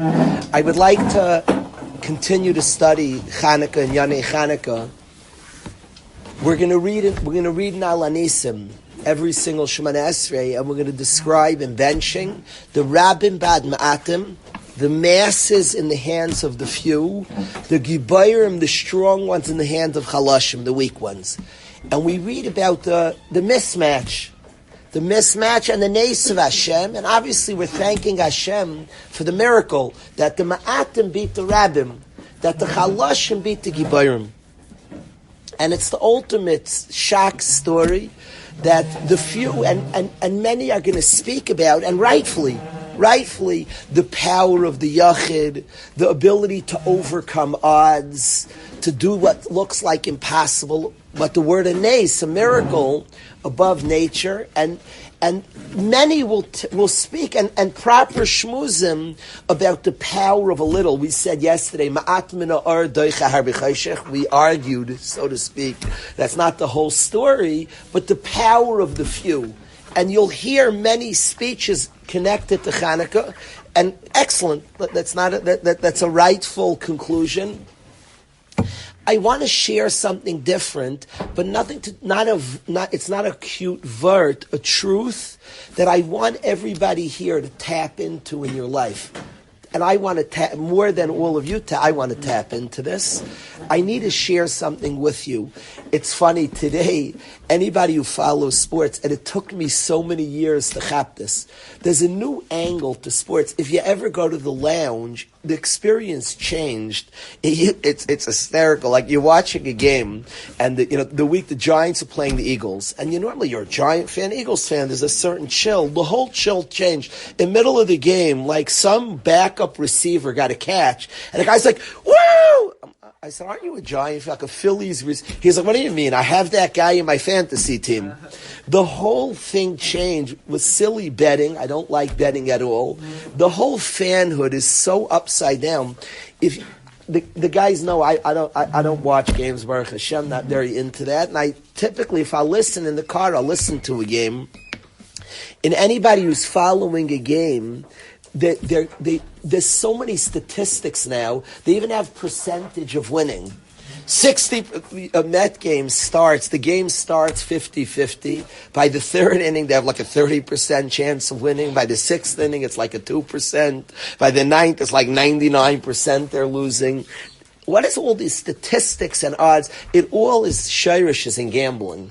I would like to continue to study Chanukah and Yanei Chanukah. We're going to read it. We're going to read in Al Anisim every single Shemana Esrei, and we're going to describe and benching the Rabbim Bad Ma'atim, the masses in the hands of the few, the Gibayrim, the strong ones, in the hands of Chalashim, the weak ones. And we read about the mismatch. The mismatch and the nace of Hashem, and obviously we're thanking Hashem for the miracle that the Ma'atim beat the Rabbim, that the Chalashim beat the Gibayrim. And it's the ultimate shock story that the few and many are going to speak about, and rightfully, the power of the Yachid, the ability to overcome odds, to do what looks like impossible, but the word nace, a miracle above nature, and many will speak and proper shmuzim about the power of a little. We said yesterday, ma'at min ha'or doicha harbi chayshech. We argued, so to speak. That's not the whole story, but the power of the few. And you'll hear many speeches connected to Chanukah, and excellent. That's that's a rightful conclusion. I want to share something different, but it's not a cute vert, a truth that I want everybody here to tap into in your life. And I want to tap, more than all of you, I want to tap into this. I need to share something with you. It's funny, today, anybody who follows sports, and it took me so many years to chap this, there's a new angle to sports. If you ever go to the lounge, the experience changed. It's hysterical. Like, you're watching a game, and the week the Giants are playing the Eagles, and you're a Giant fan, Eagles fan, there's a certain chill. The whole chill changed. In the middle of the game, like some backup receiver got a catch, and the guy's like, "Woo!" I said, "Aren't you a Giant fan, like a Phillies?" He's like, "What do you mean? I have that guy in my fantasy team." The whole thing changed with silly betting. I don't like betting at all. The whole fanhood is so upside down. If the guys know, I don't watch games, Baruch Hashem, not very into that. And I typically, if I listen in the car, I'll listen to a game. And anybody who's following a game, there's so many statistics now. They even have percentage of winning. 60 a Met game starts, the game starts 50-50. By the third inning, they have like a 30% chance of winning. By the sixth inning, it's like a 2%. By the ninth, it's like 99% they're losing. What is all these statistics and odds? It all is shirish in gambling.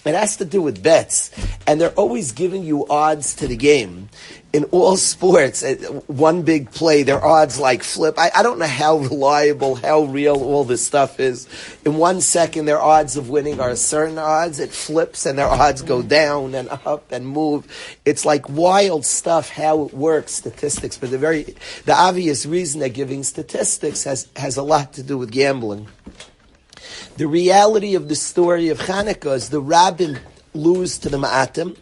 It has to do with bets. And they're always giving you odds to the game. In all sports, one big play, their odds like flip. I don't know how reliable, how real all this stuff is. In 1 second, their odds of winning are certain odds. It flips and their odds go down and up and move. It's like wild stuff how it works, statistics. But the obvious reason they're giving statistics has a lot to do with gambling. The reality of the story of Chanukah is the Rabbim lose to the Ma'atim,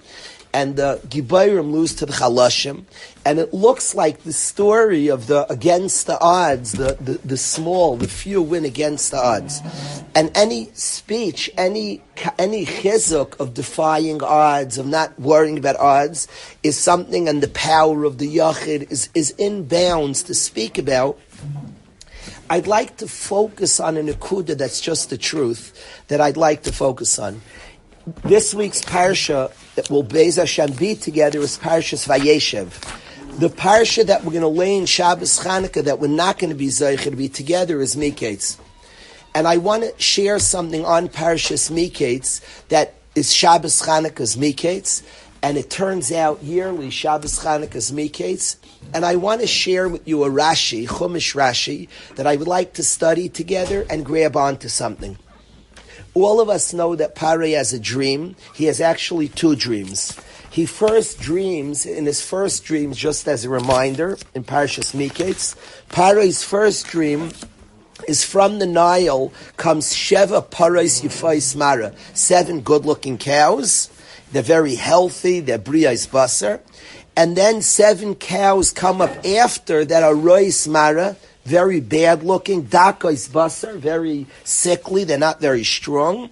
and the Gibayrim lose to the Chalashim, and it looks like the story of the against the odds, the small, the few win against the odds. And any speech, any chizuk of defying odds, of not worrying about odds, is something, and the power of the Yachid is in bounds to speak about. I'd like to focus on an akuda that's just the truth that I'd like to focus on. This week's parsha that will Be'ez Hashem be together is Parshas Vayeshev. The parsha that we're going to lay in Shabbos Chanukah that we're not going to be Zeicher to be together is Miketz. And I want to share something on Parshas Miketz that is Shabbos Chanukah's Miketz. And it turns out yearly Shabbos Chanukah's Miketz. And I want to share with you a Rashi, Chumash Rashi, that I would like to study together and grab onto something. All of us know that Paroi has a dream. He has actually two dreams. He first dreams, in his first dream, just as a reminder, in Parshas Miketz, Paroi's first dream is from the Nile comes Sheva Parois Yifais Mara, 7 good-looking cows. They're very healthy, they're Briyais Basar. And then 7 cows come up after that are Rois Mara, very bad looking, Dakais Basar, very sickly, they're not very strong.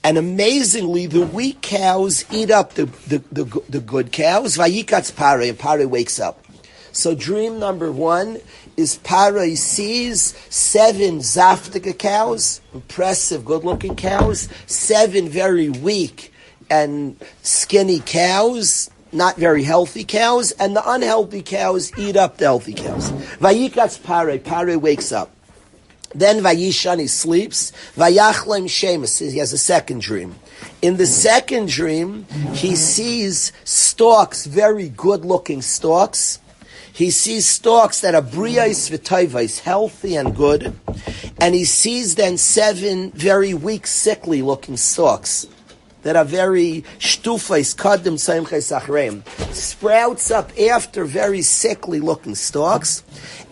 And amazingly, the weak cows eat up the good cows, Vayikatz Paroi, and Paroi wakes up. So dream number 1 is Paro sees 7 Zaftika cows, impressive, good-looking cows, 7 very weak and skinny cows, not very healthy cows, and the unhealthy cows eat up the healthy cows. Vayikatz Paro wakes up. Then Vayishan, he sleeps. Vayachlem Shemus, he has a second dream. In the second dream, he sees stalks, very good-looking stalks. He sees stalks that are briyais v'toivais, healthy and good. And he sees then 7 very weak, sickly-looking stalks that are very shtufais, kadim saimches achreim, sprouts up after very sickly looking stalks,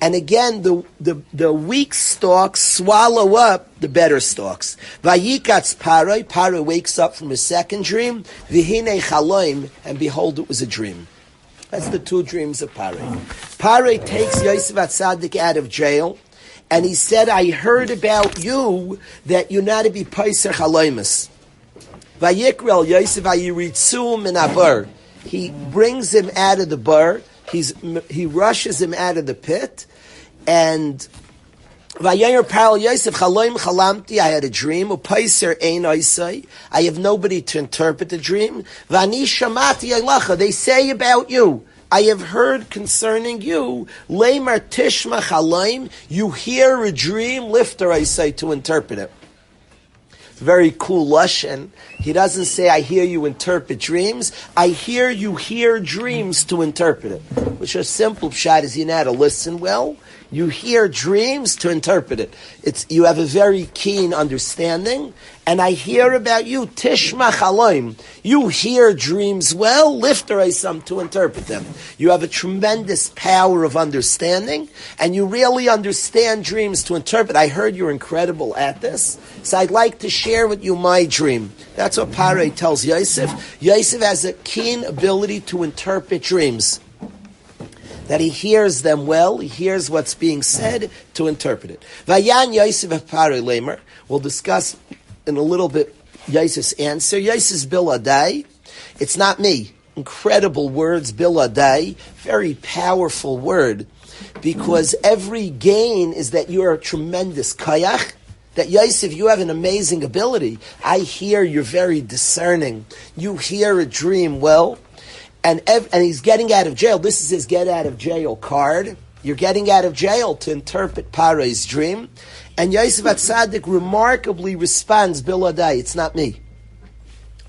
and again the weak stalks swallow up the better stalks. Vayikatz Paro wakes up from his second dream, v'hinei chaloim, and behold, it was a dream. That's the 2 dreams of Paro. Paro takes Yosef HaTzadik out of jail, and he said, I heard about you that you're not to be peiser chaloimus. Vayikrel Yosef Vayiritzu min habar. He brings him out of the bar. He rushes him out of the pit, and Vayayer Paro Yosef Chaloim Chalamti. I had a dream. Upaiser ein oisai. I have nobody to interpret the dream. Vani shamati elacha. They say about you, I have heard concerning you. Leimar tishma chalaim. You hear a dream. Lifter I say to interpret it. Very cool lashon. He doesn't say, I hear you interpret dreams. I hear you hear dreams to interpret it. Which a simple pshat is you know how to listen well. You hear dreams to interpret it. You have a very keen understanding. And I hear about you, tishma chaloim. You hear dreams well, lifter isam to interpret them. You have a tremendous power of understanding, and you really understand dreams to interpret. I heard you're incredible at this, so I'd like to share with you my dream. That's what Paro tells Yosef. Yosef has a keen ability to interpret dreams. That he hears them well, he hears what's being said to interpret it. Vayan Yosef Paro Lemer. We'll discuss in a little bit Yosef's answer. Yosef's biladai. It's not me. Incredible words, biladai. Very powerful word. Because every gain is that you're a tremendous kayach. That Yosef, you have an amazing ability. I hear you're very discerning. You hear a dream well. And he's getting out of jail. This is his get out of jail card. You're getting out of jail to interpret Paro's dream. And Yosef HaTzadik remarkably responds, Biladai, it's not me.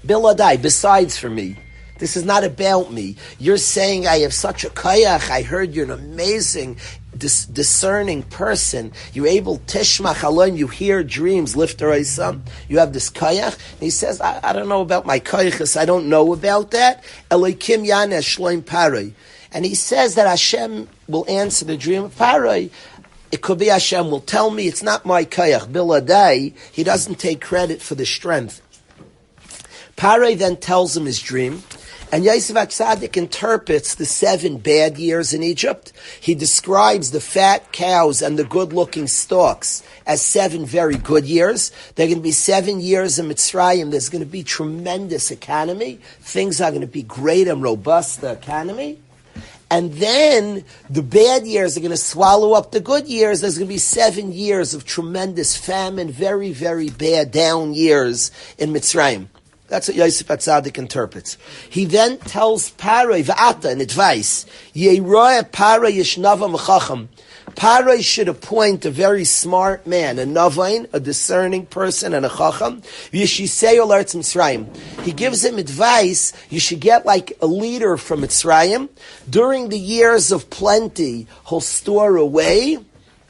Biladai, besides for me. This is not about me. You're saying I have such a kayach. I heard you're an amazing, discerning person. You're able, tishma chalon, you hear dreams, lifter isam. You have this kayach. And he says, I don't know about my kayachas. I don't know about that. Elokim yanesh shloim paroi. And he says that Hashem will answer the dream of Paroi. It could be Hashem will tell me it's not my kayach. Biladai, he doesn't take credit for the strength. Paroi then tells him his dream. And Yosef HaTzadik interprets the 7 bad years in Egypt. He describes the fat cows and the good-looking stalks as 7 very good years. There are going to be 7 years in Mitzrayim. There's going to be tremendous economy. Things are going to be great and robust, the economy. And then the bad years are going to swallow up the good years. There's going to be 7 years of tremendous famine, very, very bad down years in Mitzrayim. That's what Yosef HaTzadik interprets. He then tells Paroi, V'ata, an advice, Yeroeh Paroi yishnava mechacham. Paroi should appoint a very smart man, a navain, a discerning person, and a chacham. Yishisei ol Eretz Mitzrayim. He gives him advice, you should get like a leader from Mitzrayim. During the years of plenty, he'll store away,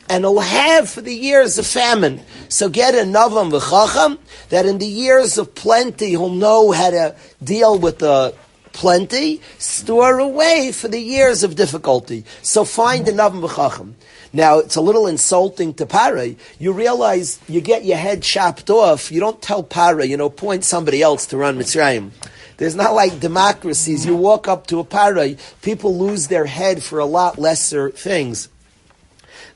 and he'll have for the years of famine. So get a navam v'chacham, that in the years of plenty, he'll know how to deal with the plenty, store away for the years of difficulty. So find a navam v'chacham. Now, it's a little insulting to Paroi. You realize you get your head chopped off, you don't tell Paroi, appoint somebody else to run Mitzrayim. There's not like democracies. You walk up to a Paroi, people lose their head for a lot lesser things.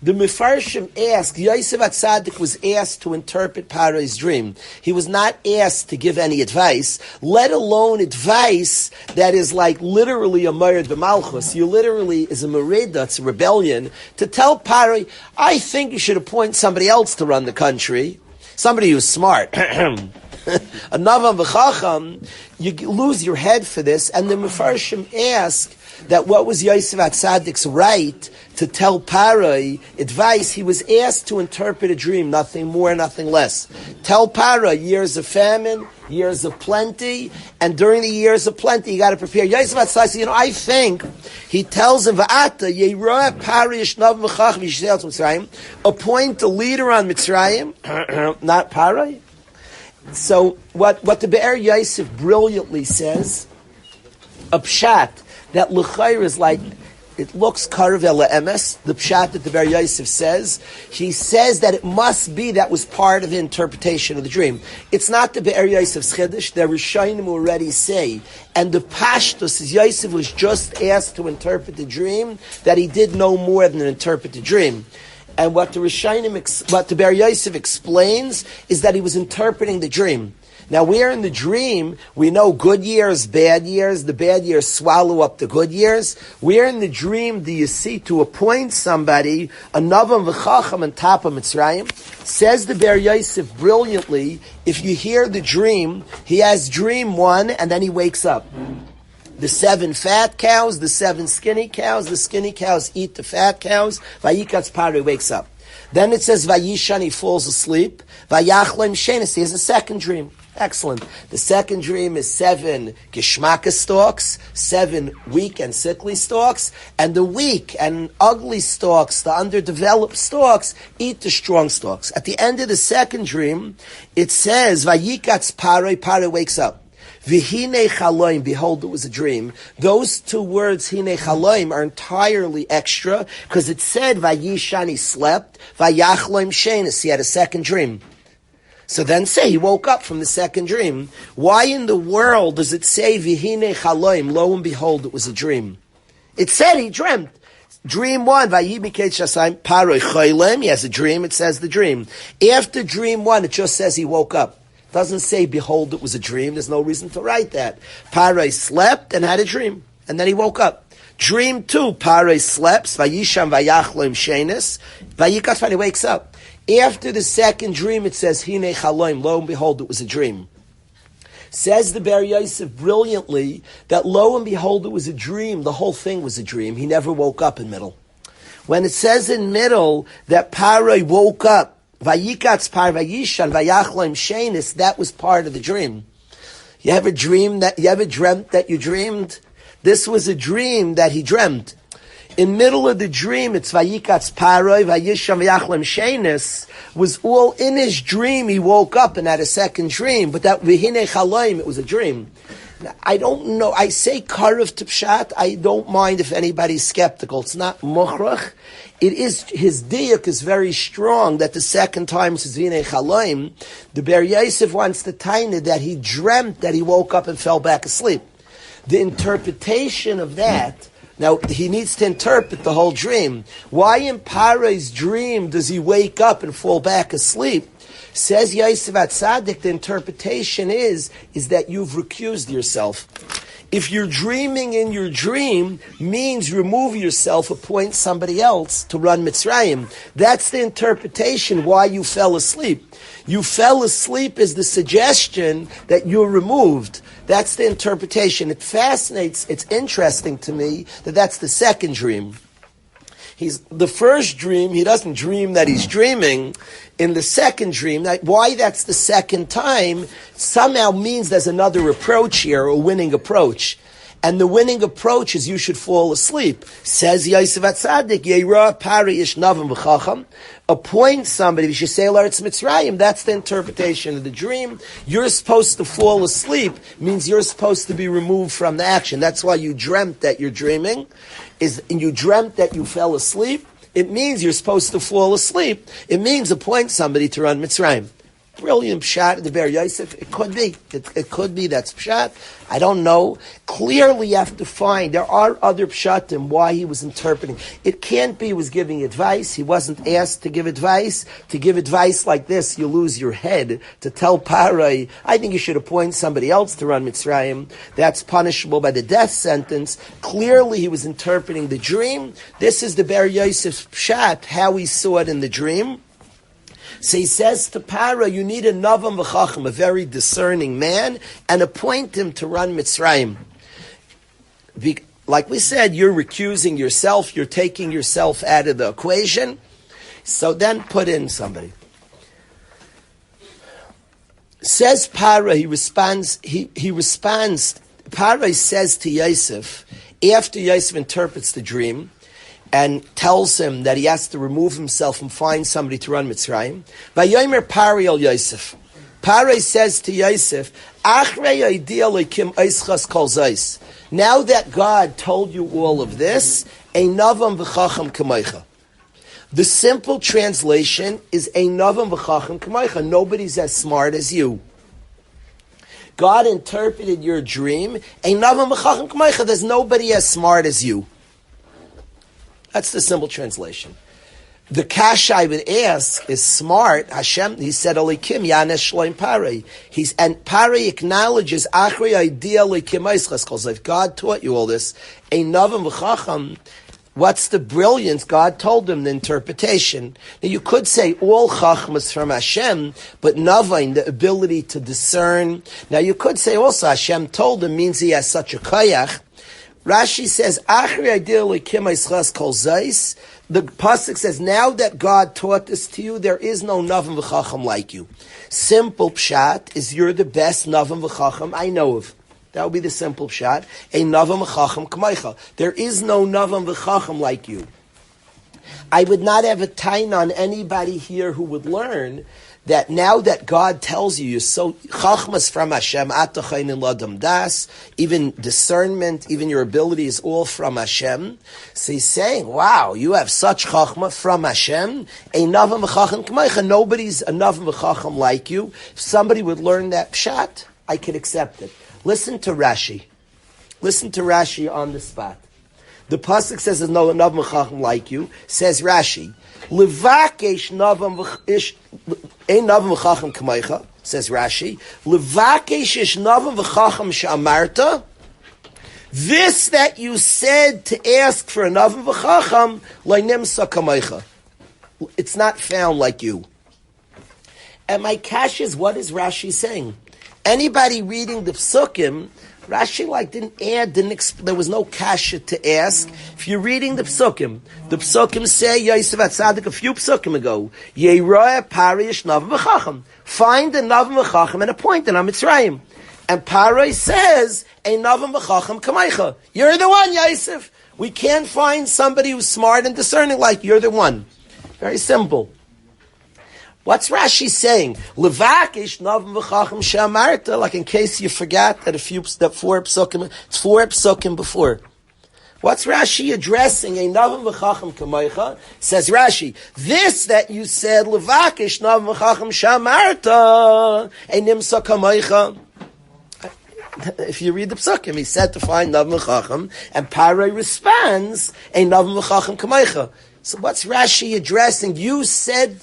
The Mefarshim asked, Yosef HaTzadik was asked to interpret Paro's dream. He was not asked to give any advice, let alone advice that is like literally a Mered B'Malchus. You literally is a Merida, it's a rebellion, to tell Paro, I think you should appoint somebody else to run the country, somebody who's smart. A Navam V'Chacham, you lose your head for this, and the Mefarshim ask that what was Yosef HaTzadik's right to tell Parai advice? He was asked to interpret a dream, nothing more, nothing less. Tell Parai years of famine, years of plenty, and during the years of plenty, you got to prepare. Yosef HaTzadik said, I think, he tells him, Va'ata, Yeirah Parai Yishnav V'Chach V'Yisrael Mitzrayim, appoint a leader on Mitzrayim, not Parai. So, what the Be'er Yosef brilliantly says, a pshat, that l'chayr is like, it looks karev el emes, the pshat that the Be'er Yosef says, he says that it must be that was part of the interpretation of the dream. It's not the Be'er Yosef's chiddush, the Rishonim already say, and the pashtus is Yosef was just asked to interpret the dream, that he did no more than interpret the dream. And what the Rishonim, what the Be'er Yosef explains is that he was interpreting the dream. Now, where in the dream, we know good years, bad years, the bad years swallow up the good years. Where in the dream do you see to appoint somebody, a Navam V'Chacham on top of Mitzrayim? Says the Be'er Yosef brilliantly, if you hear the dream, he has dream one, and then he wakes up. The 7 fat cows, the 7 skinny cows, the skinny cows eat the fat cows, Vayikatz Paro wakes up. Then it says, Vayishan, he falls asleep, Vayachlem Shenis, he has a second dream. Excellent. The second dream is 7 Geshmaka stalks, 7 weak and sickly stalks, and the weak and ugly stalks, the underdeveloped stalks, eat the strong stalks. At the end of the second dream, it says, Vayikatz Paro, Paro wakes up. V'hinei chaloim, behold, it was a dream. Those 2 words, hinei chaloim, are entirely extra, because it said, Vayishan, he slept, Vayachloim shenis, he had a second dream. So then say, he woke up from the second dream. Why in the world does it say, V'hinei chaloim, lo and behold, it was a dream? It said he dreamt. Dream 1, Vayibikei shasayim, paroi choylem, he has a dream, it says the dream. After dream 1, it just says he woke up. Doesn't say, behold, it was a dream. There's no reason to write that. Parai slept and had a dream. And then he woke up. Dream 2, Parai slept, Vayisham Vayachloim Shenis, Vayikas, when he wakes up. After the second dream, it says, Hine Chaloim, lo and behold, it was a dream. Says the Be'er Yosef brilliantly, that lo and behold, it was a dream. The whole thing was a dream. He never woke up in middle. When it says in middle that Parai woke up, Vayikatz Par Vayishan Vayachloim Shenis, that was part of the dream. You ever dreamt that you dreamed? This was a dream that he dreamt. In middle of the dream, it's Vayikatz Paroi Vayishan Vayachloim Shenis was all in his dream. He woke up and had a second dream, but that V'hinei Chaloim, it was a dream. Now, I don't know. I say Karev to Pshat. I don't mind if anybody's skeptical. It's not Mochrach. It is, his diuk is very strong that the second time says V'hinei Chaloim. The Be'er Yosef wants to taina that he dreamt that he woke up and fell back asleep. The interpretation of that, now he needs to interpret the whole dream. Why in Parai's dream does he wake up and fall back asleep? Says Yosef HaTzadik, the interpretation is that you've recused yourself. If you're dreaming in your dream, means remove yourself, appoint somebody else to run Mitzrayim. That's the interpretation why you fell asleep. You fell asleep is the suggestion that you're removed. That's the interpretation. It fascinates, it's interesting to me that that's the second dream. The first dream, he doesn't dream that he's dreaming. In the second dream, why that's the second time, somehow means there's another approach here, a winning approach. And the winning approach is you should fall asleep. Says Yosef HaTzadik, Yeirah Pari Ish Navam V'Chacham, appoint somebody, V'Shisei L'Aretz Mitzrayim. That's the interpretation of the dream. You're supposed to fall asleep, means you're supposed to be removed from the action. That's why you dreamt that you're dreaming, and you dreamt that you fell asleep. It means you're supposed to fall asleep. It means appoint somebody to run Mitzrayim. brilliant pshat in the Be'er Yosef? It could be. It could be that's pshat. I don't know. Clearly you have to find, there are other pshatim why he was interpreting. It can't be he was giving advice. He wasn't asked to give advice. To give advice like this, you lose your head. To tell Parai, I think you should appoint somebody else to run Mitzrayim. That's punishable by the death sentence. Clearly he was interpreting the dream. This is the Be'er Yosef's pshat, how he saw it in the dream. So he says to Para, you need a Navam v'chacham, a very discerning man, and appoint him to run Mitzrayim. Like we said, you're recusing yourself, you're taking yourself out of the equation. So then put in somebody. Says Para, he responds, Para says to Yosef, after Yosef interprets the dream, and tells him that he has to remove himself and find somebody to run Mitzrayim. Vayomer Pari el Yosef. Pari says to Yosef, Achrei idea lekim eischas kol zeis. Now that God told you all of this, einavam v'chacham k'meicha. The simple translation is einavam v'chacham k'meicha. Nobody's as smart as you. God interpreted your dream, einavam v'chacham k'meicha. There's nobody as smart as you. That's the simple translation. The kasha I would ask is smart. Hashem, he said, Elikim, Yanesh Shloim Parei. And Parei acknowledges, Achrei idea Elikim Eischas Kol. If God taught you all this, Ein Navam V'chacham, what's the brilliance? God told him the interpretation. Now you could say all Chacham is from Hashem, but Navain, the ability to discern. Now you could say also Hashem told him means he has such a koyach. Rashi says, Achri ideally kim eischas kol zeis. The pasuk says, now that God taught this to you, there is no Navam v'chacham like you. Simple pshat is you're the best Navam v'chacham I know of. That would be the simple pshat. A Navam v'chacham k'meicha. There is no Navam v'chacham like you. I would not have a tain on anybody here who would learn that now that God tells you, you're so chachmas from Hashem, atachayin ladam das, even discernment, even your ability is all from Hashem. So he's saying, wow, you have such chachma from Hashem, a navam v'chacham k'meicha, nobody's a navam v'chacham like you. If somebody would learn that pshat, I could accept it. Listen to Rashi. Listen to Rashi on the spot. The pasuk says there's no navam v'chacham like you. Says Rashi, Levakesh navam ein navam v'chacham k'meicha, says Rashi. Levakesh ish navam v'chacham she'amarta. This that you said to ask for a navam v'chacham, lo'nimsa k'meicha. It's not found like you. And my kash is, what is Rashi saying? Anybody reading the psukim, Rashi didn't add, there was no kasha to ask. If you're reading the psukim say, Yosef HaTzadik a few psukim ago, Yeroeh Parish Navam V'chacham. Find a Navam V'chacham and appoint it on Mitzrayim. And Parai says, a Navam V'chacham Kameicha. You're the one, Yosef. We can't find somebody who's smart and discerning like you're the one. Very simple. What's Rashi saying? Levakish navam v'chacham she'amarta. Like in case you forgot that four psukim before. What's Rashi addressing? A navam v'chacham k'meicha. Says Rashi, this that you said levakish navam v'chacham she'amarta a nimsa k'meicha. If you read the psukim, he said to find navam v'chacham, and Parai responds a navam v'chacham k'meicha. So what's Rashi addressing? You said.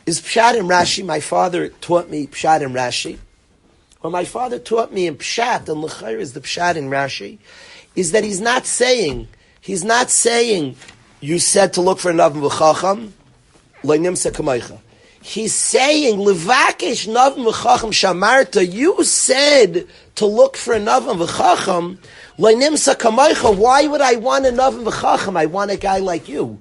Is Pshat and Rashi, my father taught me Pshat and Rashi. When my father taught me in Pshat, and L'chair is the Pshat and Rashi, is that he's not saying, you said to look for a Navam V'chacham, Lo'nimsa K'meicha. He's saying, Levakesh Navam V'chacham Shamarta, you said to look for a Navam V'chacham, Lo'nimsa K'meicha, why would I want a Navam V'chacham? I want a guy like you.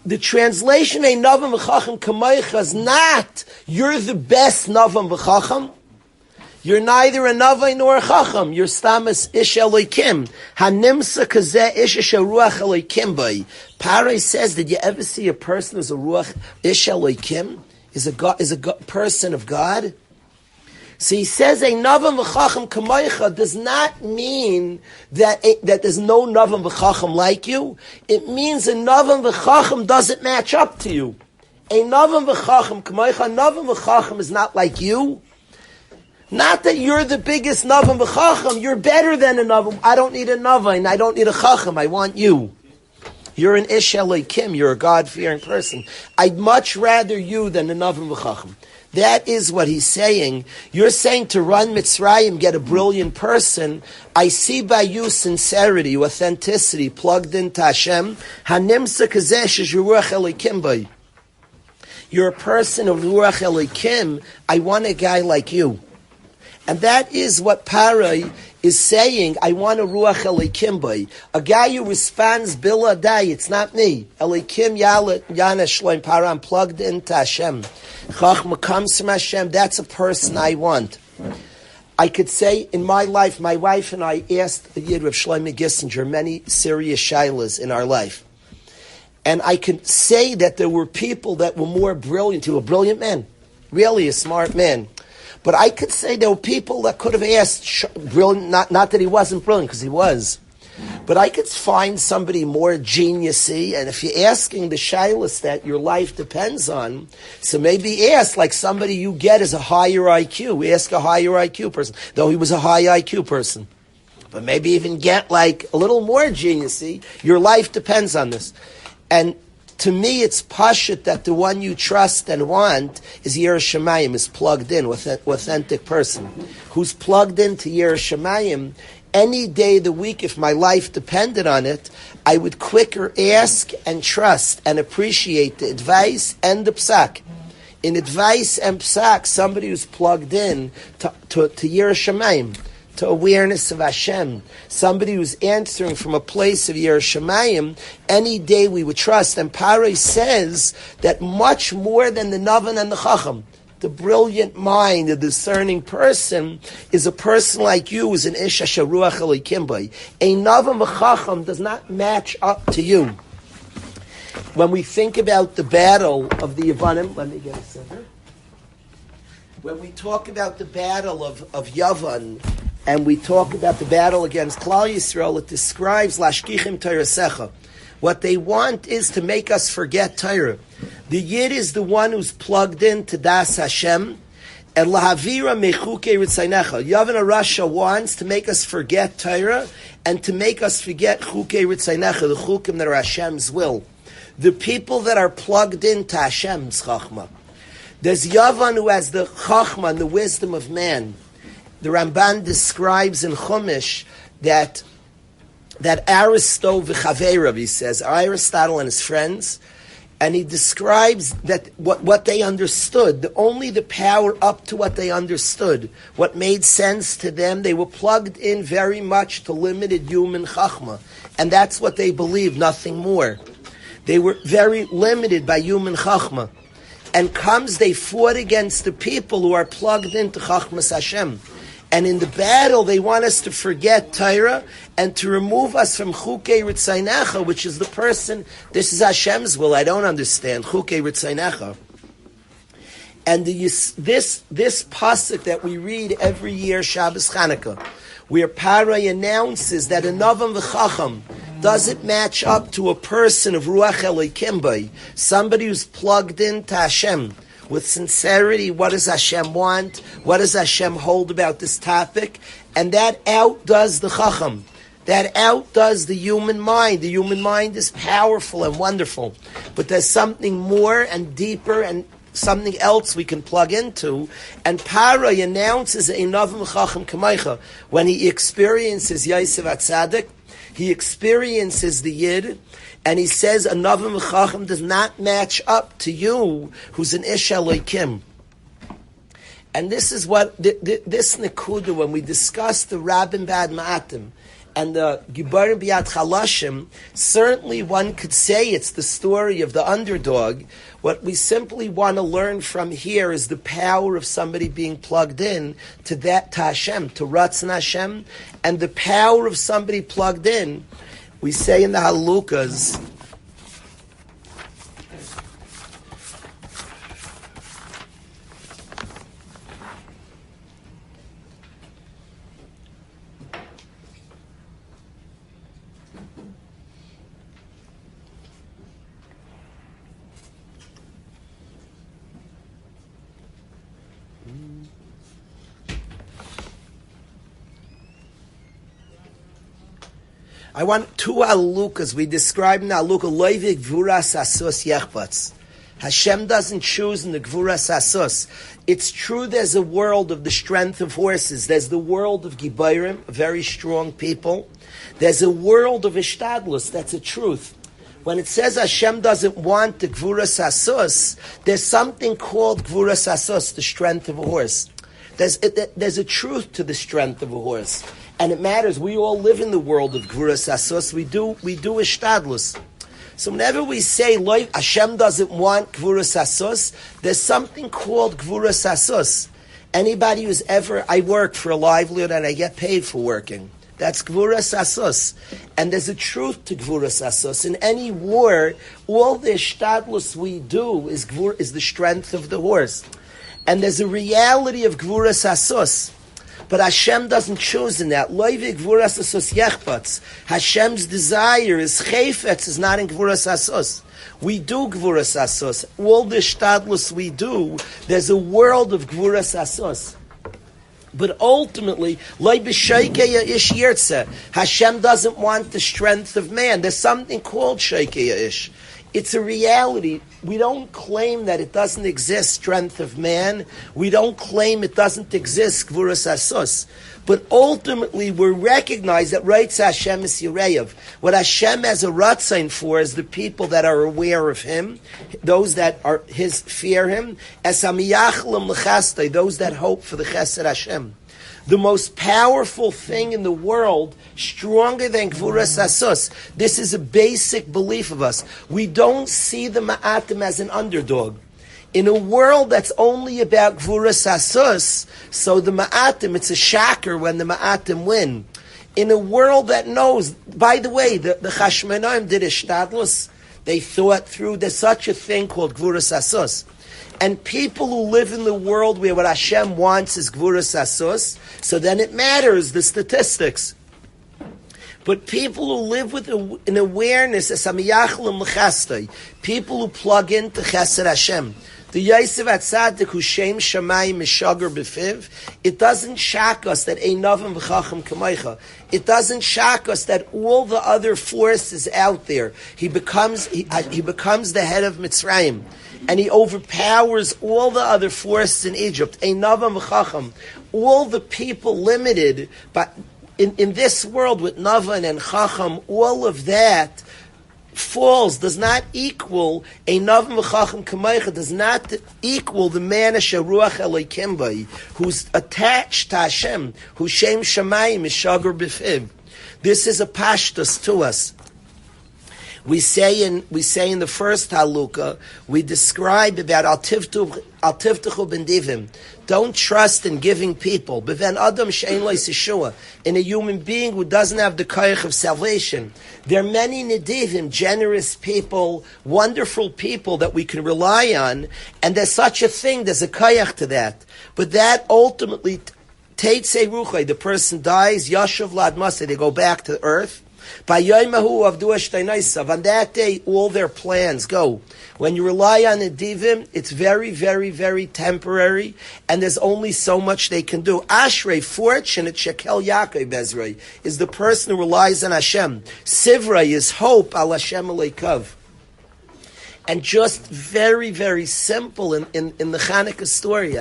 The translation, a Navam V'chacham K'meicha, is not, you're the best Navam V'chacham. You're neither a Navai nor a Chacham. You're Stamas Ish Elokim. Hanimsa Kazeh Ish Ruach Elokim Bay. Parai says, did you ever see a person who's a Ruach Ish Elokim? Is a person of God? So he says a Navam V'chacham K'meicha does not mean that there's no Navam V'chacham like you. It means a Navam V'chacham doesn't match up to you. A Navam v'chacham k'moicha, Navam v'chacham is not like you. Not that you're the biggest Navam v'chacham, you're better than a Navam. I don't need a Navam, and I don't need a chacham, I want you. You're an Ish Elokim, you're a God-fearing person. I'd much rather you than a Navam v'chacham. That is what he's saying. You're saying to run Mitzrayim, get a brilliant person. I see by you sincerity, authenticity, plugged into Hashem. Hanimsa kazesh is Ruach Elokim by. You're a person of Ruach Elokim. I want a guy like you. And that is what Parai is saying. I want a Ruach Elokim by. A guy who responds Bila Dai. It's not me. Elokim Yana Shloim Parai. I'm plugged into Hashem. Chachma comes from Hashem. That's a person I want. I could say in my life, my wife and I asked the Yid Rav Shlomo Gissinger many serious shaylas in our life. And I could say that there were people that were more brilliant. He was a brilliant man. Really a smart man. But I could say there were people that could have asked brilliant, not that he wasn't brilliant, because he was. But I could find somebody more geniusy, and if you're asking the shaylas that your life depends on, so maybe ask like somebody you get as a higher IQ. Ask a higher IQ person, though he was a high IQ person. But maybe even get like a little more geniusy. Your life depends on this. And to me, it's pashut that the one you trust and want is Yiras Shamayim, is plugged in, with an authentic person. Who's plugged into Yiras Shamayim. Any day of the week, if my life depended on it, I would quicker ask and trust and appreciate the advice and the psak. In advice and psak, somebody who's plugged in to Yiras Shamayim, to awareness of Hashem, somebody who's answering from a place of Yiras Shamayim, any day we would trust. And Parai says that much more than the Navan and the Chacham, the brilliant mind, the discerning person, is a person like you, who's an Ish Asher Ruach Elokim by. A Navan v'Chacham does not match up to you. When we think about the battle of the Yavanim, let me get a second. When we talk about the battle of Yavan, and we talk about the battle against Klal Yisrael, it describes Lashkichim Torah. What they want is to make us forget Torah. The Yid is the one who's plugged in to Das Hashem. And Lahavira Mechuke Ritzainecha. Yavana Rasha wants to make us forget Torah and to make us forget Chuke Ritzainecha, the Chukim that are Hashem's will. The people that are plugged into Hashem's Chachma. There's Yavan who has the Chachma and the wisdom of man. The Ramban describes in Chumash that Aristotle v'Chaverav, he says, Aristotle and his friends, and he describes that what they understood, only the power up to what they understood, what made sense to them, they were plugged in very much to limited human chachma, and that's what they believed, nothing more. They were very limited by human chachma, and they fought against the people who are plugged into chachmas Hashem. And in the battle, they want us to forget Torah and to remove us from Chukei Ritzainecha, which is the person, this is Hashem's will, I don't understand, Chukei Ritzainecha. And this pasuk that we read every year, Shabbos Chanukah, where Parai announces that a Navam v'Chacham doesn't match up to a person of Ruach Elokim by, somebody who's plugged into Hashem. With sincerity, what does Hashem want? What does Hashem hold about this topic? And that outdoes the Chacham. That outdoes the human mind. The human mind is powerful and wonderful. But there's something more and deeper and something else we can plug into. And Parai announces Einavim Chacham Kamaycha. When he experiences Yosef HaTzadik, he experiences the Yid, and he says, a Navim Chacham does not match up to you, who's an Ish Elokim. And this is what, this Nekuda, when we discuss the Rabbim Bad Ma'atim, and the Gibarim B'Yad Chalashim, certainly one could say it's the story of the underdog. What we simply want to learn from here is the power of somebody being plugged in to Hashem, to Ratzon Hashem, and the power of somebody plugged in. We say in the Halukas, I want two halukas. We describe in haluka loivik gvuras asus yechbatz. Hashem doesn't choose in the gvuras asus. It's true there's a world of the strength of horses. There's the world of gibayrim, very strong people. There's a world of ishtadlus. That's a truth. When it says Hashem doesn't want the gvuras asus, there's something called gvuras asus, the strength of a horse. There's a truth to the strength of a horse. And it matters. We all live in the world of gvuras asus. We do ishtadlus. So whenever we say Hashem doesn't want gvuras asus, there's something called gvuras asus. Anybody who's I work for a livelihood and I get paid for working. That's gvuras asus. And there's a truth to gvuras asus. In any war, all the ishtadlus we do is the strength of the horse. And there's a reality of gvuras asus. But Hashem doesn't choose in that. Loivi gvuras asus yechpatz. Hashem's desire is chayfetz, is not in gvuras asus. We do gvuras asus. All the shtadlus we do, there's a world of gvuras asus. But ultimately, Hashem doesn't want the strength of man. There's something called sheikeya ish. It's a reality. We don't claim that it doesn't exist, strength of man. We don't claim it doesn't exist, gvuras asus. But ultimately, we recognize that right Hashem is Yireyev. What Hashem has a ratzain for is the people that are aware of Him, those that are His fear Him, as hamiyachlim l'chastai, those that hope for the chesed Hashem. The most powerful thing in the world, stronger than gvuras asus. This is a basic belief of us. We don't see the ma'atim as an underdog. In a world that's only about gvuras asus, so the ma'atim, it's a shocker when the ma'atim win. In a world that knows, by the way, the Chashmonaim did ishtadlus. They thought through, there's such a thing called gvuras asus. And people who live in the world where what Hashem wants is gvuras asus, so then it matters, the statistics. But people who live with an awareness, people who plug into Chesed Hashem, the Yosef Atzadik who Shem Shamayim Mishager B'fiv, it doesn't shock us that Einavim V'chacham Kamaycha. It doesn't shock us that all the other forces out there, he becomes the head of Mitzrayim. And he overpowers all the other forces in Egypt. Einavim V'chacham. All the people limited, but in this world with Navan and Chacham, all of that falls, does not equal a Navim V'chacham Kamaycha, does not equal the man Asher Ruach Elokim Bai, who's attached to Hashem, whose Shem Shamayim is Shagar B'fiv. This is a pashtus to us. We say in the first halukah, we describe about al tivtuchu b'ndivim. Don't trust in giving people. B'ven adam she'en lo yeshua. In a human being who doesn't have the koyach of salvation. There are many nedivim, generous people, wonderful people that we can rely on, and there's such a thing, there's a koyach to that. But that ultimately, teitzei ruchay, the person dies, yashuv ladmaseh, they go back to earth. On that day, all their plans go. When you rely on the divim, it's very, very, very temporary, and there's only so much they can do. Ashrei, fortunate, Shekel Yaakov Bezrei, is the person who relies on Hashem. Sivrei is hope, al Hashem Aleikav. And just very, very simple in the Chanukah story,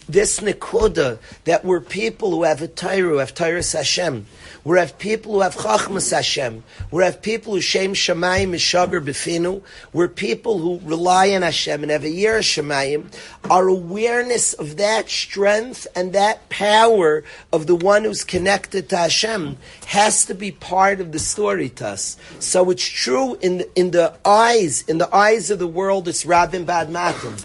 this nekuda, that we're people who have a Torah, who have Torah's Hashem. We have people who have Chachmas Hashem. We have people who Shem Shamayim is Shagar B'finu. We're people who rely on Hashem and have a Yirah Shamayim. Our awareness of that strength and that power of the one who's connected to Hashem has to be part of the story to us. So it's true in the eyes of the world, it's Rabin Bad Matam.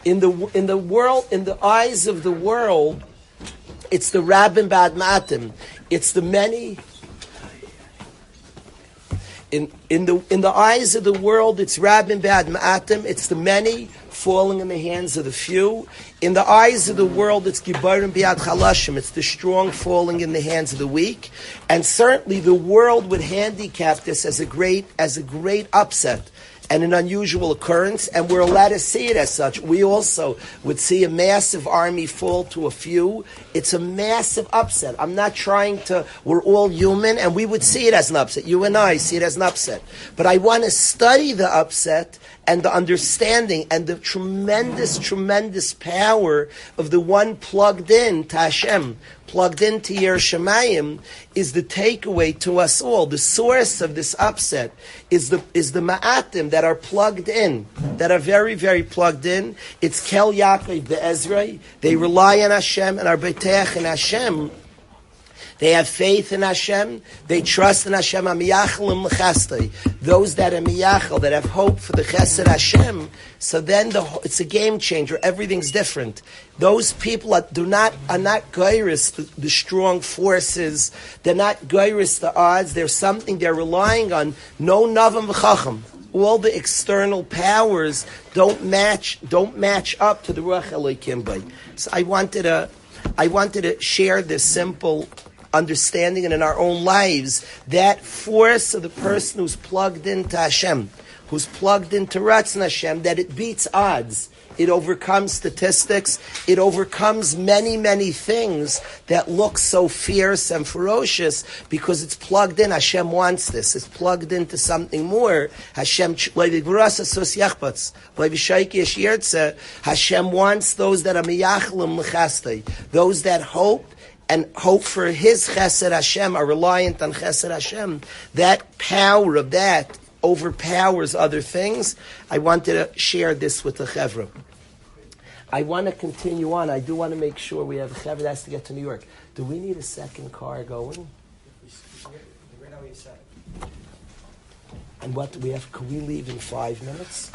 In the world, in the eyes of the world, it's the Rabbim Bad Matim. It's the many. In the eyes of the world, it's Rabbim Bad Matim. It's the many falling in the hands of the few. In the eyes of the world, it's Gibarim Biad Chalashim. It's the strong falling in the hands of the weak. And certainly, the world would handicap this as a great upset. and an unusual occurrence, and we're allowed to see it as such. We also would see a massive army fall to a few. It's a massive upset. I'm not trying to, we're all human, and we would see it as an upset. You and I see it as an upset. But I want to study the upset and the understanding and the tremendous, tremendous power of the one plugged in to Hashem, plugged into Yer Shemayim, is the takeaway to us all. The source of this upset is the ma'atim that are plugged in, that are very, very plugged in. It's Kel Yaakov Be'ezrei. They rely on Hashem and are beteach in Hashem. They have faith in Hashem. They trust in Hashem. Those that are miyachal, that have hope for the chesed Hashem. So then it's a game changer. Everything's different. Those people are not gairis, the strong forces. They're not gairis, the odds. There's something they're relying on. No navam v'chacham. All the external powers don't match up to the Ruach Elokim Bay. So I wanted to share this simple understanding, and in our own lives, that force of the person who's plugged into Hashem, who's plugged into Ratzon Hashem, that it beats odds. It overcomes statistics. It overcomes many, many things that look so fierce and ferocious because it's plugged in. Hashem wants this. It's plugged into something more. Hashem wants those that are miyachlim l'chastei, those that hope and hope for His Chesed Hashem, are reliant on Chesed Hashem. That power of that overpowers other things. I wanted to share this with the Chevra. I want to continue on. I do want to make sure we have a Chevra that has to get to New York. Do we need a second car going? Right now we set. And what do we have? Can we leave in 5 minutes?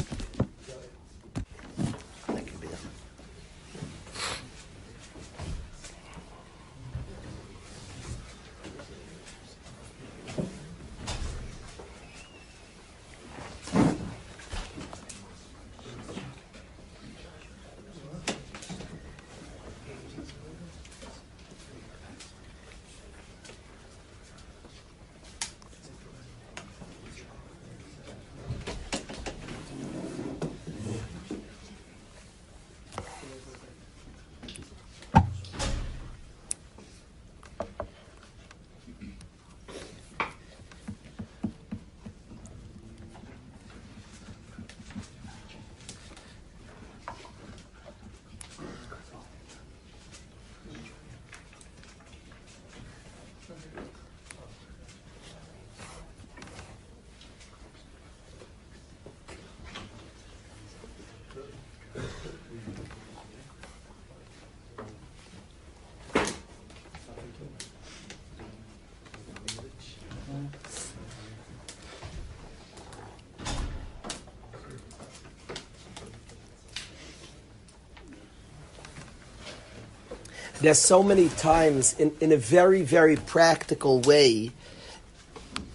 There's so many times, in a very, very practical way,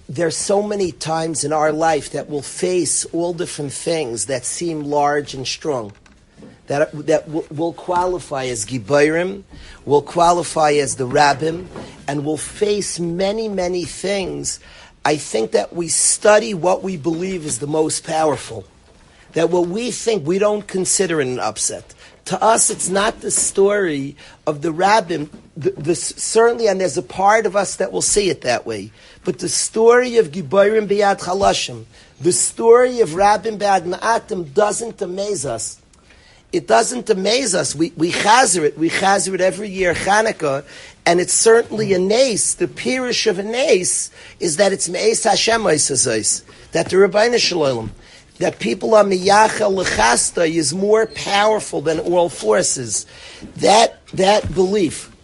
there's so many times in our life that we'll face all different things that seem large and strong, that will qualify as Gibayrim, will qualify as the Rabbim, and will face many, many things. I think that we study what we believe is the most powerful, that what we think we don't consider an upset. To us, it's not the story of the Rabbim, certainly, and there's a part of us that will see it that way. But the story of Gibayrim B'yad Chalashim, the story of Rabbim B'yad Ma'atim doesn't amaze us. It doesn't amaze us. We chazer it. We chazer it every year, Chanukah, and it's certainly a nace. The pirush of a nace is that it's Me'ez Hashem Oisazos, that the Rabbi Shalom, that people are miyachal l'chasta is more powerful than all forces. That belief,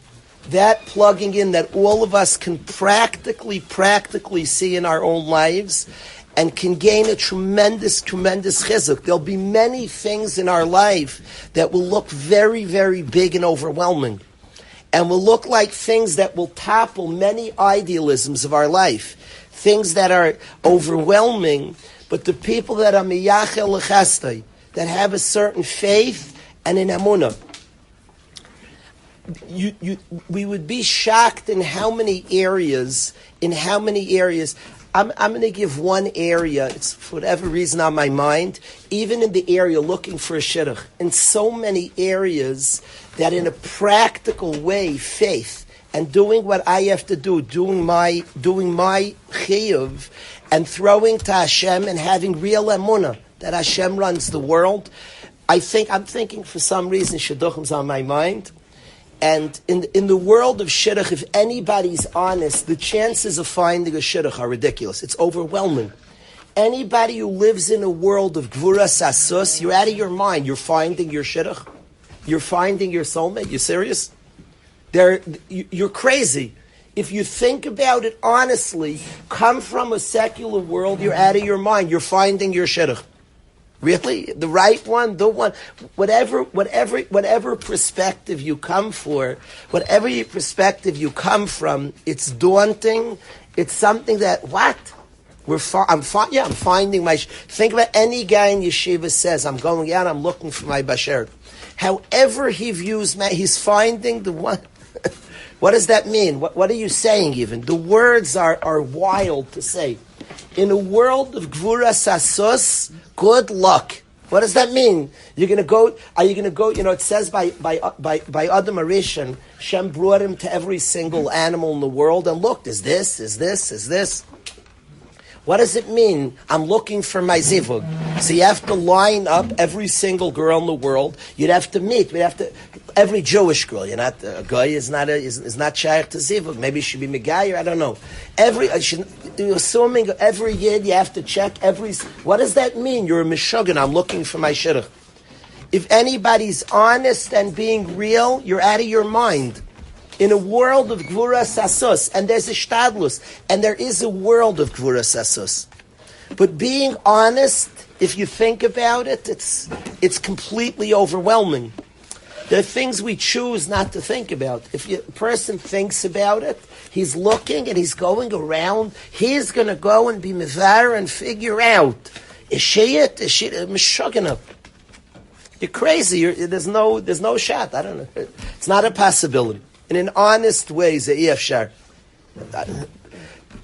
that plugging in, that all of us can practically see in our own lives, and can gain a tremendous, tremendous chizuk. There'll be many things in our life that will look very, very big and overwhelming, and will look like things that will topple many idealisms of our life, things that are overwhelming. But the people that are miyachel l'chastai, that have a certain faith and an emunah, we would be shocked in how many areas. I'm going to give one area. It's for whatever reason on my mind. Even in the area looking for a shidduch, in so many areas that in a practical way, faith and doing what I have to do, doing my chiyuv, and throwing to Hashem and having real emunah that Hashem runs the world. I'm thinking for some reason shidduchim's on my mind. And in the world of shidduch, if anybody's honest, the chances of finding a shidduch are ridiculous. It's overwhelming. Anybody who lives in a world of gvuras asus, you're out of your mind. You're finding your shidduch. You're finding your soulmate. You serious? You're crazy. If you think about it honestly, come from a secular world, you're out of your mind. You're finding your shidduch. Really? The right one, the one, whatever perspective you come for, whatever your perspective you come from, it's daunting. It's something that, I'm finding my, think about any guy in yeshiva says, I'm going out, I'm looking for my basher. However he views he's finding the one. What does that mean? What are you saying even? The words are wild to say. In a world of gvuras asus, good luck. What does that mean? Are you going to go, it says by Adam Arishan, Shem brought him to every single animal in the world and looked, is this? What does it mean? I'm looking for my zivug. So you have to line up every single girl in the world. You'd have to meet. Every Jewish girl. You're not a guy is not shaykh to zivug. Maybe she should be megayer. I don't know. Assuming every yid you have to check every. What does that mean? You're a mishuggin. I'm looking for my shidduch. If anybody's honest and being real, you're out of your mind. In a world of gvuras asus, and there's a shtadlus, and there is a world of gvuras asus. But being honest, if you think about it, it's completely overwhelming. There are things we choose not to think about. If a person thinks about it, he's looking and he's going around, he's going to go and be mevar and figure out, is she it? Is she mishuggin? You're crazy. There's no shot. I don't know. It's not a possibility. In an honest way, Ze'ef.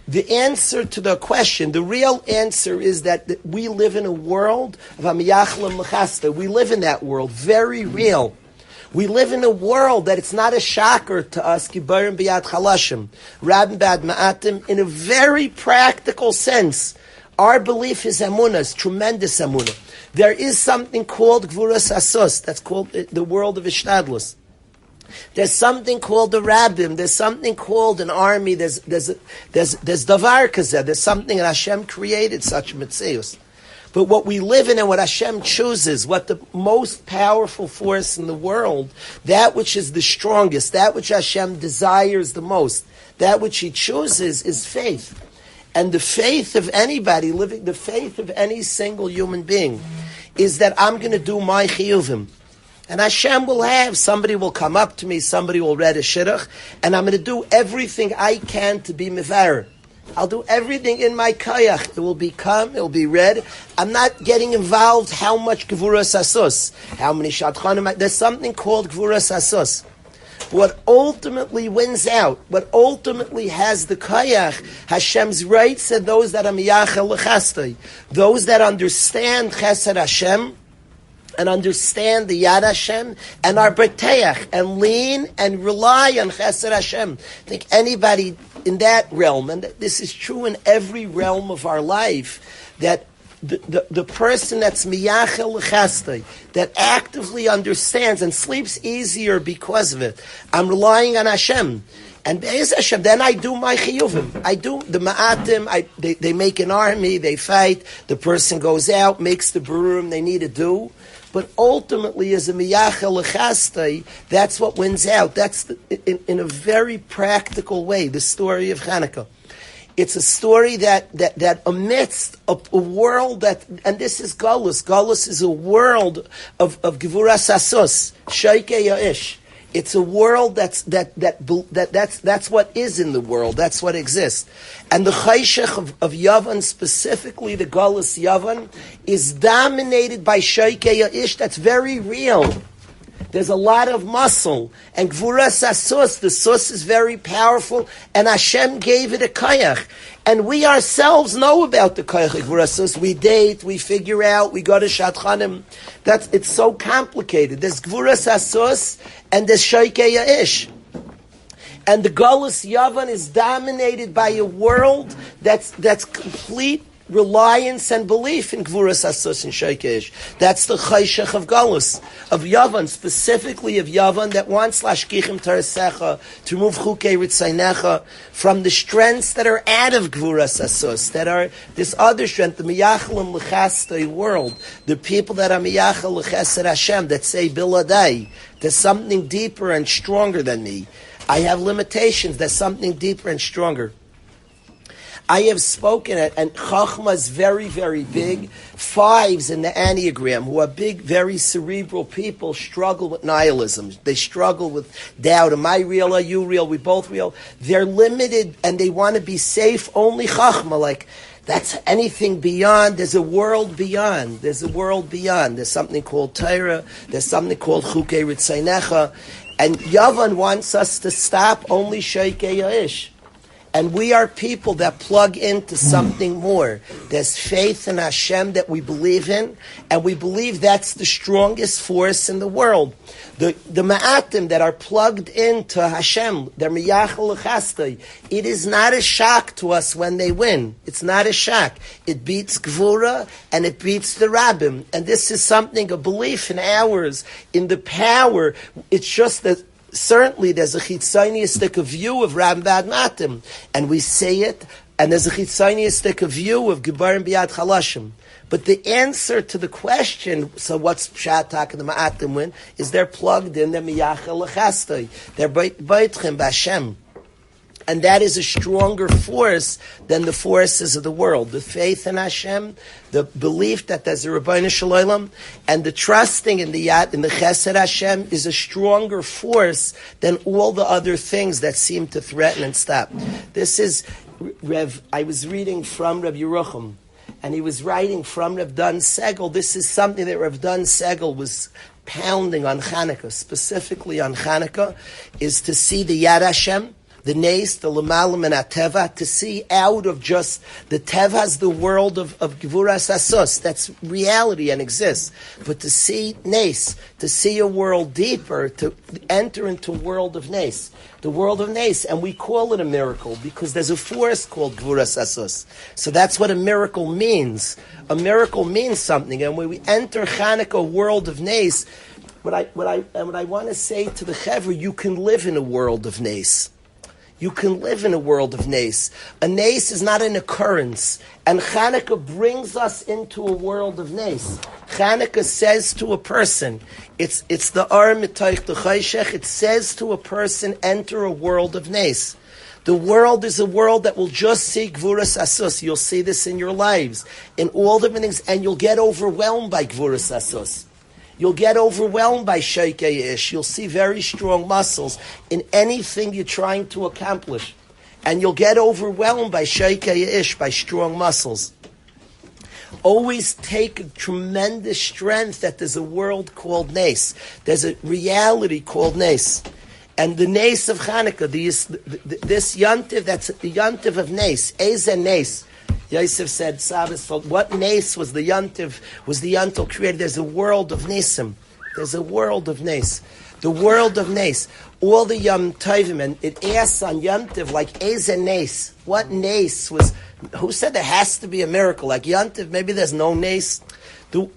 The answer to the question, the real answer is that we live in a world of Amiyachlam L'chasta. We live in that world, very real. We live in a world that it's not a shocker to us, Gibarim B'yad Chalashim, Rabbi Bad Ma'atim, in a very practical sense. Our belief is emunah, it's tremendous emunah. There is something called Gvuras Asus, that's called the world of Ishtadlus. There's something called the Rabbim. There's something called an army. There's davar kazeh. There's something that Hashem created, such mitzius. But what we live in and what Hashem chooses, what the most powerful force in the world, that which is the strongest, that which Hashem desires the most, that which He chooses is faith. And the faith of anybody living, the faith of any single human being, is that I'm going to do my chiyuvim. And Hashem will have, somebody will come up to me, somebody will read a shidduch, and I'm going to do everything I can to be mevar. I'll do everything in my kayach. It will be read. I'm not getting involved how much gvuras asus, how many shadchanim. There's something called gvuras asus. What ultimately wins out, what ultimately has the kayach, Hashem's rights, and those that are miyachel l'chastai, those that understand chesed Hashem, and understand the Yad Hashem, and are beteach, and lean and rely on Chesed Hashem. I think anybody in that realm, and this is true in every realm of our life, that the person that's miyachel l'chastai, that actively understands and sleeps easier because of it. I'm relying on Hashem. And Be'ez Hashem, then I do my chiyuvim. I do the ma'atim, they make an army, they fight, the person goes out, makes the berurim they need to do. But ultimately, as a miyachel l'chastai, that's what wins out. That's in a very practical way, the story of Chanukah. It's a story that amidst a world that, and this is Galus. Galus is a world of Gevuras Asus, Shaykei Ya'ish. It's a world that's what is in the world. That's what exists. And the Chayshech of Yavan, specifically the Galus Yavan, is dominated by Shaykei Ya'ish. That's very real. There's a lot of muscle. And Gvuras Asus, the sus is very powerful, and Hashem gave it a koyach. And we ourselves know about the koyach of Gvuras Asus. We date, we figure out, we go to Shatchanim. It's so complicated. There's Gvuras Asus, and there's Shoykei Ya'ish. And the Golus Yavan is dominated by a world that's complete reliance and belief in Gvuras Asus and Shoykei. That's the Chayshech of Golus, of Yavan, specifically of Yavan, that wants Lashkichim Tarasecha, to remove Chukei Ritzainecha from the strengths that are out of Gvuras Asus, that are this other strength, the Miyachalim L'chastei world, the people that are Miyachal L'chesed Hashem, that say Biladai, there's something deeper and stronger than me. I have limitations, there's something deeper and stronger. I have spoken at, and Chachma is very, very big. Fives in the Enneagram, who are big, very cerebral people, struggle with nihilism. They struggle with doubt. Am I real? Are you real? We both real? They're limited and they want to be safe. Only Chachma, like, that's anything beyond. There's a world beyond. There's a world beyond. There's something called Torah. There's something called Chukei Ritzainecha. And Yavan wants us to stop only Shoykei Ya'ish. And we are people that plug into something more. There's faith in Hashem that we believe in, and we believe that's the strongest force in the world. The Ma'atim that are plugged into Hashem, they're Miyachal L'chastei. It is not a shock to us when they win. It's not a shock. It beats Gvura, and it beats the Rabbim. And this is something, a belief in ours, in the power. It's just that certainly there's a chitzoniistic view of Ram Bad Matim, and we say it, and there's a chitzoniistic view of Gebarim Biyad Chalashim. But the answer to the question, so what's Pshatak and the Ma'atim win, is they're plugged in, they're Miyachal L'chastei, they're Beitchim B'Hashem. And that is a stronger force than the forces of the world. The faith in Hashem, the belief that there's a Rabbeinu Shalom, and the trusting in the Yad, in the Chesed Hashem, is a stronger force than all the other things that seem to threaten and stop. This is I was reading from Reb Yerucham, and he was writing from Reb Dan Segel. This is something that Reb Dan Segel was pounding on Chanukah, specifically on Chanukah, is to see the Yad Hashem, the Nes, the Lamalim and Ateva, to see out of just the Teva's the world of Gvuras Asus. That's reality and exists. But to see Nes, to see a world deeper, to enter into a world of Nes. The world of Nes, and we call it a miracle because there's a force called Gvuras Asus. So that's what a miracle means. A miracle means something, and when we enter Chanukah, world of Nes, what I want to say to the Chevra, you can live in a world of Nes. You can live in a world of Nes. A Nes is not an occurrence. And Chanukah brings us into a world of Nes. Chanukah says to a person, it's the Ar Mitaych the Chayshech, it says to a person, enter a world of Nes. The world is a world that will just see Gvuras Asus. You'll see this in your lives, in all the things, and you'll get overwhelmed by Gvuras Asus. You'll get overwhelmed by Shoykei Ya'ish. You'll see very strong muscles in anything you're trying to accomplish. And you'll get overwhelmed by Shoykei Ya'ish, by strong muscles. Always take a tremendous strength that there's a world called Nes. There's a reality called Nes. And the Nes of Chanukah, this Yontiv, that's the Yontiv of Nes. Ezen Nes. Yosef said, Shabbos, what Nes was the Yontiv, was the Yontiv created? There's a world of Nesim. There's a world of Nes. The world of Nes. All the Yom Tovim, and it asks on Yontiv, like, Ezen Nes. What Nes was, who said there has to be a miracle? Like Yontiv, maybe there's no Nes.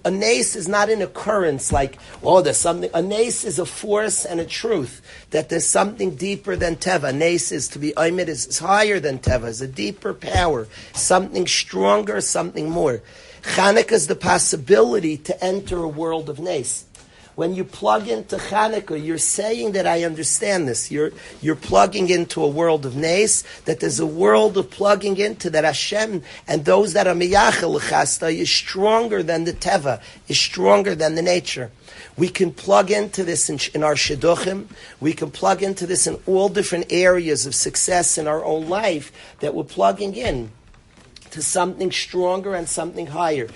A Nes is not an occurrence like, oh, there's something. A Nes is a force and a truth, that there's something deeper than Teva. Nes is to be Oimid, is higher than Teva, is a deeper power, something stronger, something more. Chanukah is the possibility to enter a world of Nes. When you plug into Chanukah, you're saying that I understand this. You're plugging into a world of Nes, that there's a world of plugging into, that Hashem and those that are Miyachal L'chastei is stronger than the Teva, is stronger than the nature. We can plug into this in our Shidduchim. We can plug into this in all different areas of success in our own life, that we're plugging in to something stronger and something higher.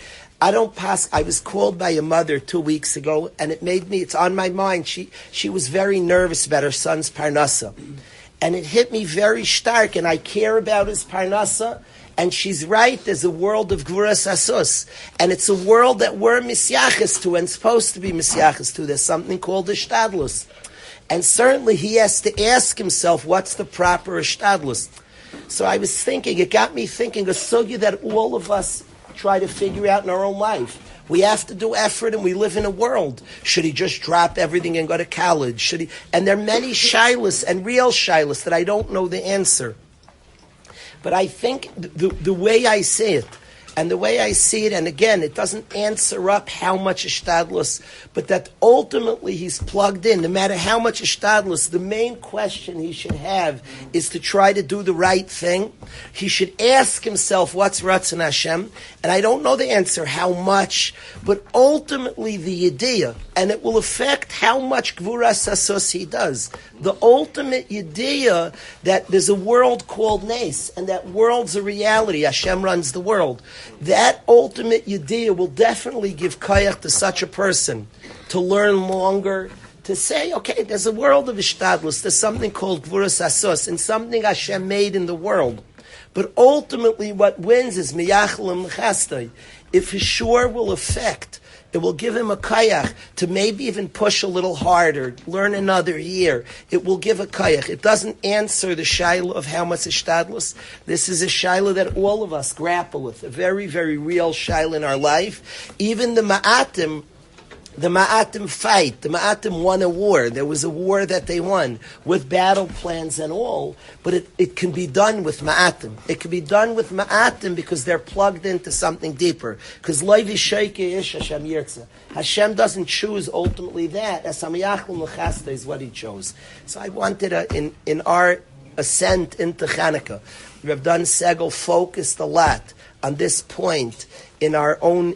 I don't pass. I was called by a mother 2 weeks ago, and it's on my mind. She was very nervous about her son's parnasa. And it hit me very stark, and I care about his parnasa. And she's right, there's a world of Gvuras Asus. And it's a world that we're misyachas to and supposed to be misyachas to. There's something called ishtadlus. And certainly he has to ask himself, what's the proper ishtadlus? So I was thinking, it got me thinking, a sugya that all of us try to figure out in our own life. We have to do effort, and we live in a world. Should he just drop everything and go to college? Should he? And there are many shilas and real shilas that I don't know the answer. But I think the way I see it, and the way I see it, and again, it doesn't answer up how much ishtadlus, but that ultimately he's plugged in. No matter how much ishtadlus, the main question he should have is to try to do the right thing. He should ask himself, what's Ratzon Hashem? And I don't know the answer, how much, but ultimately the idea, and it will affect how much Gvuras Asos he does. The ultimate idea that there's a world called Nes, and that world's a reality. Hashem runs the world. That ultimate idea will definitely give kayach to such a person to learn longer, to say, okay, there's a world of ishtadlus, there's something called Gvuras Asos, and something Hashem made in the world. But ultimately what wins is miyachel l'chastai. If his shore will affect, it will give him a kayach to maybe even push a little harder, learn another year. It will give a kayach. It doesn't answer the shaila of how much ishtadlus. This is a shaila that all of us grapple with, a very, very real shaila in our life. Even the ma'atim fight. The Ma'atim won a war. There was a war that they won with battle plans and all, but it can be done with Ma'atim. It can be done with Ma'atim because they're plugged into something deeper. Because Leivi Sheike Ish Hashem Yirtza. Hashem doesn't choose ultimately that. Asamiyachlim L'chasta is what he chose. So I wanted in our ascent into Chanukah, Rav Dan Segel focused a lot on this point in our own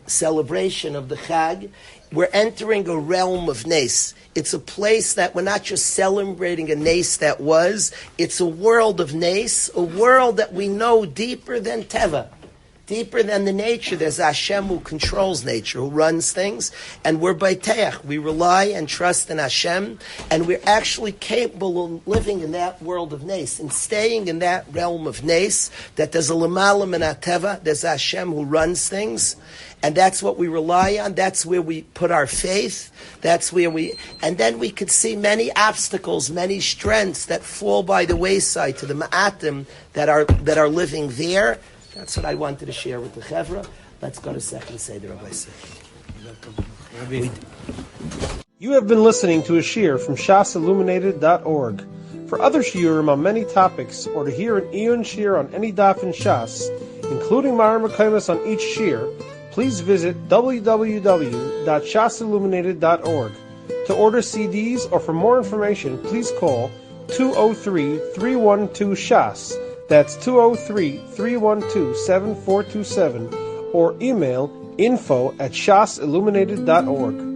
celebration of the Chag. We're entering a realm of Nes. It's a place that we're not just celebrating a Nes that was, it's a world of Nes, a world that we know deeper than Teva, deeper than the nature. There's Hashem who controls nature, who runs things, and we're Baiteach. We rely and trust in Hashem, and we're actually capable of living in that world of Nes, and staying in that realm of Nes, that there's a Lamala Min HaTeva, there's Hashem who runs things, and that's what we rely on. That's where we put our faith. That's where and then we could see many obstacles, many strengths that fall by the wayside to the Ma'atim that are living there. That's what I wanted to share with the Chevra. Let's go to second Seder, Rabbi. You have been listening to a shiur from shasilluminated.org. For other shiurim on many topics, or to hear an Iyun shiur on any daf in Shas, including Maram Makaimas on each shiur, please visit www.shasilluminated.org. To order CDs or for more information, please call 203-312-SHAS. That's 203-312-7427, or email info@shasilluminated.org.